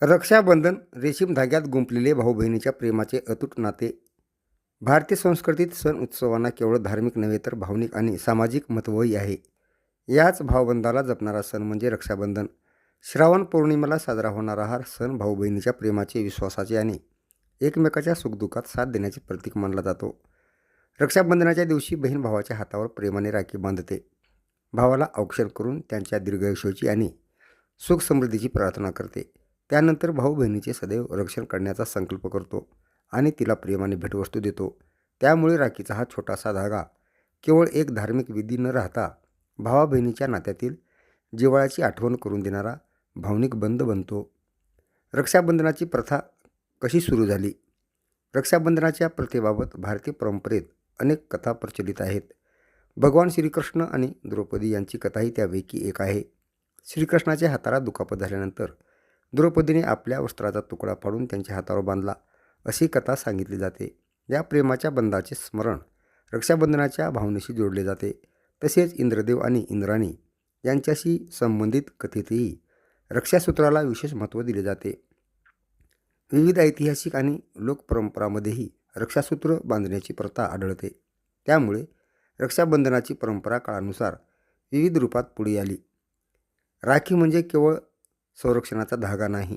रक्षाबंधन रेशीम धाग्यात गुंफलेले भाऊ बहिणीच्या प्रेमाचे अतूट नाते. भारतीय संस्कृतीत सण उत्सवांना केवळ धार्मिक नव्हे तर भावनिक आणि सामाजिक महत्त्वही आहे. याच भावबंधाला जपणारा सण म्हणजे रक्षाबंधन. श्रावण पौर्णिमेला साजरा होणारा हा सण भाऊ बहिणीच्या प्रेमाचे, विश्वासाचे आणि एकमेकाच्या सुखदुःखात साथ देण्याचे प्रतीक मानला जातो. रक्षाबंधनाच्या दिवशी बहीण भावाच्या हातावर प्रेमाने राखी बांधते. भावाला औक्षण करून त्यांच्या दीर्घायुष्याची आणि सुख समृद्धीची प्रार्थना करते. त्यानंतर भाऊ बहिणीचे सदैव रक्षण करण्याचा संकल्प करतो आणि तिला प्रेमाने भेटवस्तू देतो. त्यामुळे राखीचा हा छोटासा धागा केवळ एक धार्मिक विधी न राहता भावा बहिणीच्या नात्यातील जिव्हाळ्याची आठवण करून देणारा भावनिक बंध बनतो. रक्षाबंधनाची प्रथा कशी सुरू झाली? रक्षाबंधनाच्या प्रथेबाबत भारतीय परंपरेत अनेक कथा प्रचलित आहेत. भगवान श्रीकृष्ण आणि द्रौपदी यांची कथाही त्यापैकी एक आहे. श्रीकृष्णाच्या हाताला दुखापत झाल्यानंतर द्रौपदीने आपल्या वस्त्राचा तुकडा फाडून त्यांच्या हातावर बांधला, अशी कथा सांगितली जाते. या प्रेमाच्या बंधाचे स्मरण रक्षाबंधनाच्या भावनेशी जोडले जाते. तसेच इंद्रदेव आणि इंद्राणी यांच्याशी संबंधित कथेतही रक्षासूत्राला विशेष महत्त्व दिले जाते. विविध ऐतिहासिक आणि लोकपरंपरांमध्येही रक्षासूत्र बांधण्याची प्रथा आढळते. त्यामुळे रक्षाबंधनाची परंपरा काळानुसार विविध रूपात पुढे आली. राखी म्हणजे केवळ संरक्षणाचा धागा नाही.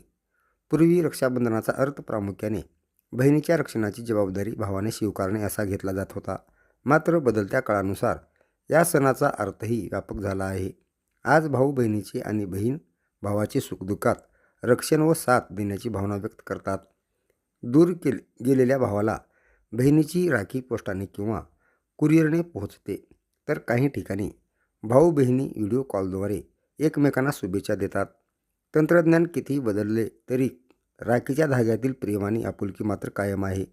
पूर्वी रक्षाबंधनाचा अर्थ प्रामुख्याने बहिणीच्या रक्षणाची जबाबदारी भावाने स्वीकारणे असा घेतला जात होता. मात्र बदलत्या काळानुसार या सणाचा अर्थही व्यापक झाला आहे. आज भाऊ बहिणीचे आणि बहीण भावाचे सुखदुःखात रक्षण व साथ देण्याची भावना व्यक्त करतात. दूर गेलेल्या भावाला बहिणीची राखी पोस्टाने किंवा कुरिअरने पोहोचते, तर काही ठिकाणी भाऊ बहिणी व्हिडिओ कॉलद्वारे एकमेकांना शुभेच्छा देतात. तंत्रज्ञान कितीही बदलले तरी राखीच्या धाग्यातील प्रेम आणि आपुलकी मात्र कायम आहे.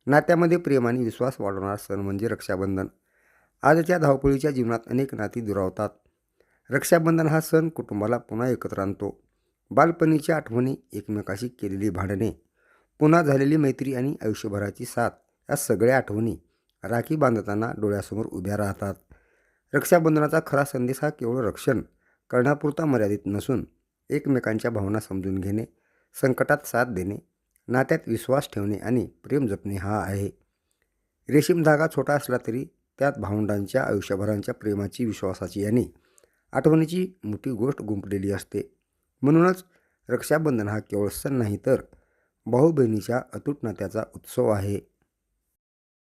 नात्यामध्ये प्रेम आणि विश्वास वाढवणारा सण म्हणजे रक्षाबंधन. आजच्या धावपळीच्या जीवनात अनेक नाती दुरावतात. रक्षाबंधन हा सण कुटुंबाला पुन्हा एकत्र आणतो. बालपणीच्या आठवणी, एकमेकाशी केलेली भांडणे, पुन्हा झालेली मैत्री आणि आयुष्यभराची साथ, या सगळ्या आठवणी राखी बांधताना डोळ्यासमोर उभ्या राहतात. रक्षाबंधनाचा खरा संदेश हा केवळ रक्षण करण्यापुरता मर्यादित नसून एकमेकांच्या भावना समजून घेणे, संकटात साथ देणे, नात्यात विश्वास ठेवणे आणि प्रेम जपणे हा आहे. रेशीम धागा छोटा असला तरी त्यात भावंडांच्या आयुष्यभरांच्या प्रेमाची, विश्वासाची आणि आठवणीची मोठी गोष्ट गुंफलेली असते. म्हणूनच रक्षाबंधन हा केवळ सण नाही तर भाऊ बहिणीच्या अतूट नात्याचा उत्सव आहे.